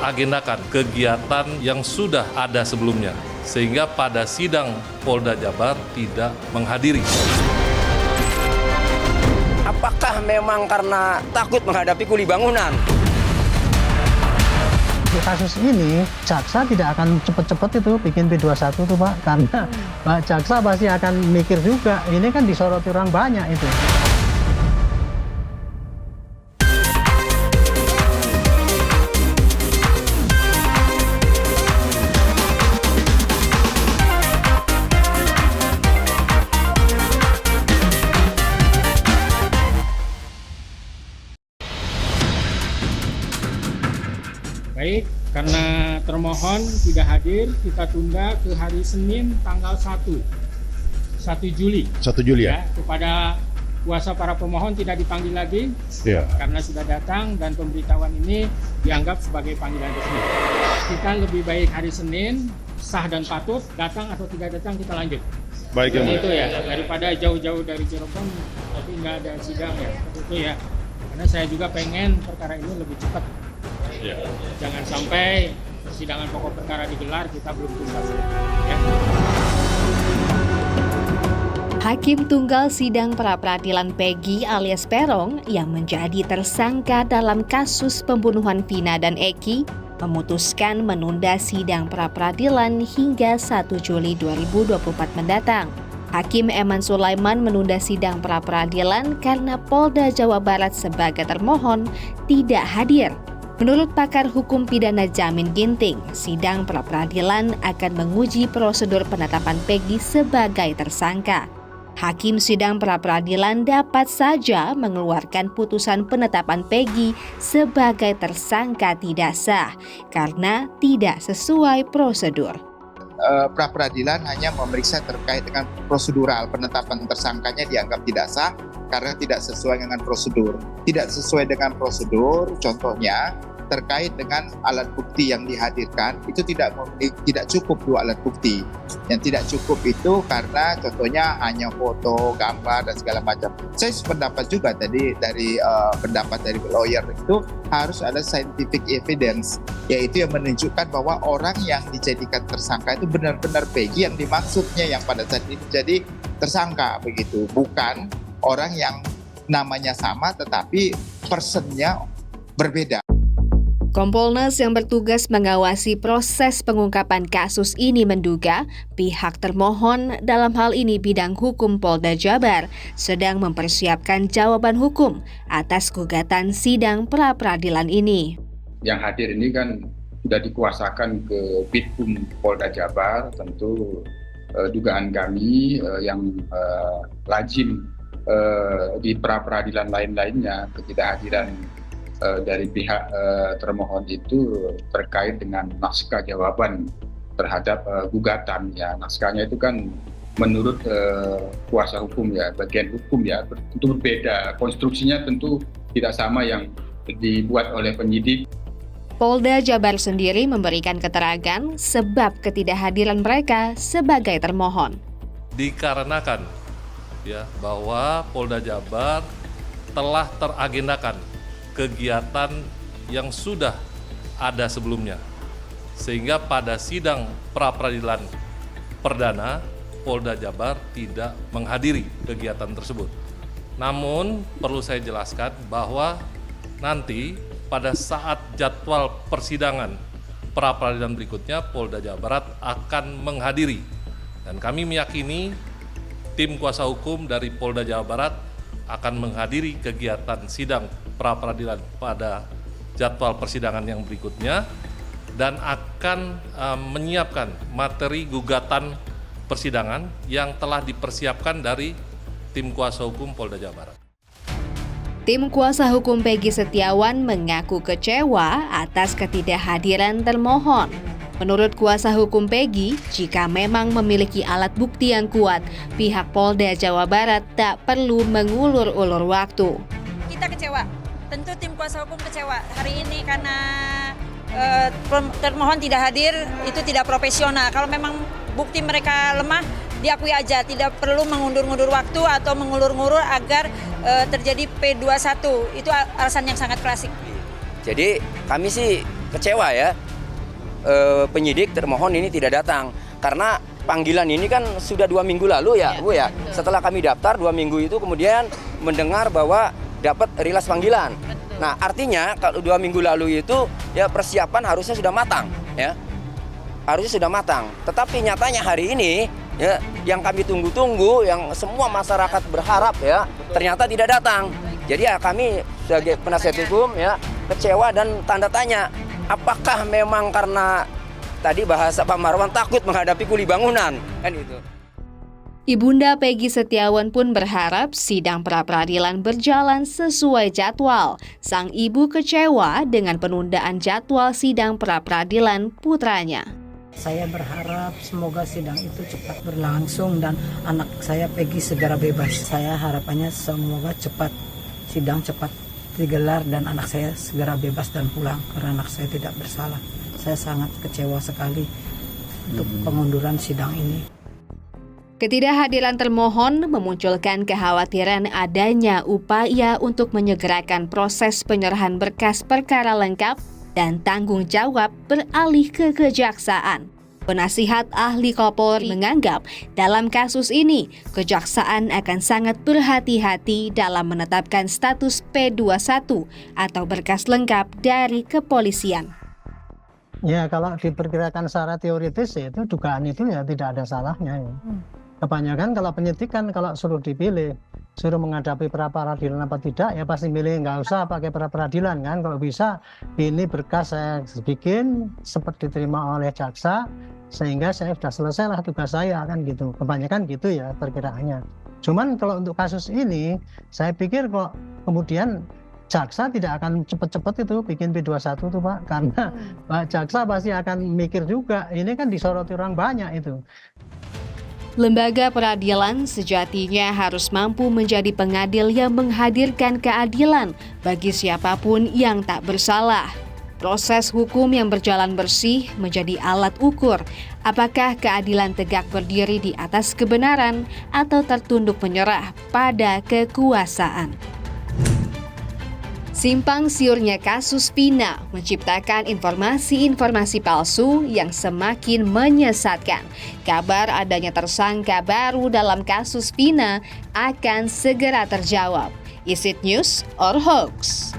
teragendakan kegiatan yang sudah ada sebelumnya, sehingga pada sidang Polda Jabar tidak menghadiri. Apakah memang karena takut menghadapi kuli bangunan? Di kasus ini, jaksa tidak akan cepat-cepat itu bikin P21 tuh Pak, karena Pak jaksa pasti akan mikir juga, ini kan disoroti orang banyak itu. Baik, karena termohon tidak hadir, kita tunda ke hari Senin tanggal 1 Juli. 1 Juli ya? Kepada kuasa para pemohon tidak dipanggil lagi karena sudah datang dan pemberitahuan ini dianggap sebagai panggilan resmi. Kita lebih baik hari Senin, sah dan patut, datang atau tidak datang kita lanjut. Baik ya, Itu ya, daripada jauh-jauh dari Cirebon tapi nggak ada sidang ya, seperti itu ya. Karena saya juga pengen perkara ini lebih cepat. Jangan sampai persidangan pokok perkara digelar kita belum tuntas. Ya. Hakim Tunggal Sidang Pra-Peradilan Peggy alias Peron yang menjadi tersangka dalam kasus pembunuhan Vina dan Eki memutuskan menunda sidang pra-peradilan hingga 1 Juli 2024 mendatang. Hakim Eman Sulaiman menunda sidang pra-peradilan karena Polda Jawa Barat sebagai termohon tidak hadir. Menurut pakar hukum pidana Jamin Ginting, sidang pra-peradilan akan menguji prosedur penetapan Peggy sebagai tersangka. Hakim sidang pra-peradilan dapat saja mengeluarkan putusan penetapan Peggy sebagai tersangka tidak sah karena tidak sesuai prosedur. Pra-peradilan hanya memeriksa terkait dengan prosedural, penetapan tersangkanya dianggap tidak sah karena tidak sesuai dengan prosedur. Tidak sesuai dengan prosedur, contohnya terkait dengan alat bukti yang dihadirkan itu tidak cukup 2 alat bukti. Yang tidak cukup itu karena contohnya hanya foto, gambar dan segala macam. Saya sependapat juga tadi dari pendapat dari lawyer itu harus ada scientific evidence, yaitu yang menunjukkan bahwa orang yang dijadikan tersangka itu benar-benar Peggy yang dimaksudnya yang pada saat ini jadi tersangka begitu, bukan orang yang namanya sama tetapi personnya berbeda. Kompolnas yang bertugas mengawasi proses pengungkapan kasus ini menduga pihak termohon dalam hal ini bidang hukum Polda Jabar sedang mempersiapkan jawaban hukum atas gugatan sidang pra-peradilan ini. Yang hadir ini kan sudah dikuasakan ke Bidkum Polda Jabar, tentu dugaan kami yang lazim di pra-peradilan lain-lainnya ketidakhadiran dari pihak termohon itu terkait dengan naskah jawaban terhadap gugatan ya. Naskahnya itu kan menurut kuasa hukum ya, bagian hukum ya, tentu berbeda. Konstruksinya tentu tidak sama yang dibuat oleh penyidik. Polda Jabar sendiri memberikan keterangan sebab ketidakhadiran mereka sebagai termohon. Dikarenakan ya bahwa Polda Jabar telah teragendakan kegiatan yang sudah ada sebelumnya, sehingga pada sidang pra-peradilan perdana Polda Jabar tidak menghadiri kegiatan tersebut. Namun perlu saya jelaskan bahwa nanti pada saat jadwal persidangan pra-peradilan berikutnya Polda Jawa Barat akan menghadiri, dan kami meyakini tim kuasa hukum dari Polda Jawa Barat akan menghadiri kegiatan sidang pra-peradilan pada jadwal persidangan yang berikutnya dan akan menyiapkan materi gugatan persidangan yang telah dipersiapkan dari tim kuasa hukum Polda Jawa Barat. Tim kuasa hukum Peggy Setiawan mengaku kecewa atas ketidakhadiran termohon. Menurut kuasa hukum Peggy, jika memang memiliki alat bukti yang kuat, pihak Polda Jawa Barat tak perlu mengulur-ulur waktu. Kita kecewa, tentu tim kuasa hukum kecewa hari ini karena termohon tidak hadir, itu tidak profesional. Kalau memang bukti mereka lemah, diakui aja, tidak perlu mengundur-undur waktu atau mengulur-ngulur agar terjadi P21. Itu alasan yang sangat klasik. Jadi kami sih kecewa ya, penyidik termohon ini tidak datang karena panggilan ini kan sudah 2 minggu lalu ya, Bu ya. Setelah kami daftar 2 minggu itu kemudian mendengar bahwa dapat rilas panggilan. Nah, artinya kalau 2 minggu lalu itu ya persiapan harusnya sudah matang ya. Harusnya sudah matang. Tetapi nyatanya hari ini ya yang kami tunggu-tunggu, yang semua masyarakat berharap ya, ternyata tidak datang. Jadi ya kami sebagai penasihat hukum ya kecewa dan tanda tanya, apakah memang karena tadi bahasa Pak Marwan takut menghadapi kuli bangunan kan itu. Ibunda Peggy Setiawan pun berharap sidang pra-peradilan berjalan sesuai jadwal. Sang ibu kecewa dengan penundaan jadwal sidang pra-peradilan putranya. Saya berharap semoga sidang itu cepat berlangsung dan anak saya Peggy segera bebas. Saya harapannya semoga sidang cepat digelar dan anak saya segera bebas dan pulang karena anak saya tidak bersalah. Saya sangat kecewa sekali untuk pengunduran sidang ini. Ketidakhadiran termohon memunculkan kekhawatiran adanya upaya untuk menyegerakan proses penyerahan berkas perkara lengkap dan tanggung jawab beralih ke kejaksaan. Penasihat ahli Kapolri menganggap dalam kasus ini, kejaksaan akan sangat berhati-hati dalam menetapkan status P21 atau berkas lengkap dari kepolisian. Ya, kalau diperkirakan secara teoritis itu dugaan itu ya tidak ada salahnya ya. Kebanyakan kalau penyidikan kalau suruh dipilih, suruh menghadapi pra-peradilan apa tidak, ya pasti milih nggak usah pakai pra-peradilan kan. Kalau bisa ini berkas saya bikin seperti diterima oleh jaksa sehingga saya sudah selesai lah tugas saya kan gitu. Kebanyakan gitu ya perkiraannya. Cuman kalau untuk kasus ini saya pikir kok kemudian jaksa tidak akan cepat-cepat itu bikin P21 tuh Pak, karena Pak jaksa pasti akan mikir juga ini kan disoroti orang banyak itu. Lembaga peradilan sejatinya harus mampu menjadi pengadil yang menghadirkan keadilan bagi siapapun yang tak bersalah. Proses hukum yang berjalan bersih menjadi alat ukur apakah keadilan tegak berdiri di atas kebenaran atau tertunduk menyerah pada kekuasaan. Simpang siurnya kasus Vina menciptakan informasi-informasi palsu yang semakin menyesatkan. Kabar adanya tersangka baru dalam kasus Vina akan segera terjawab. Is it news or hoax?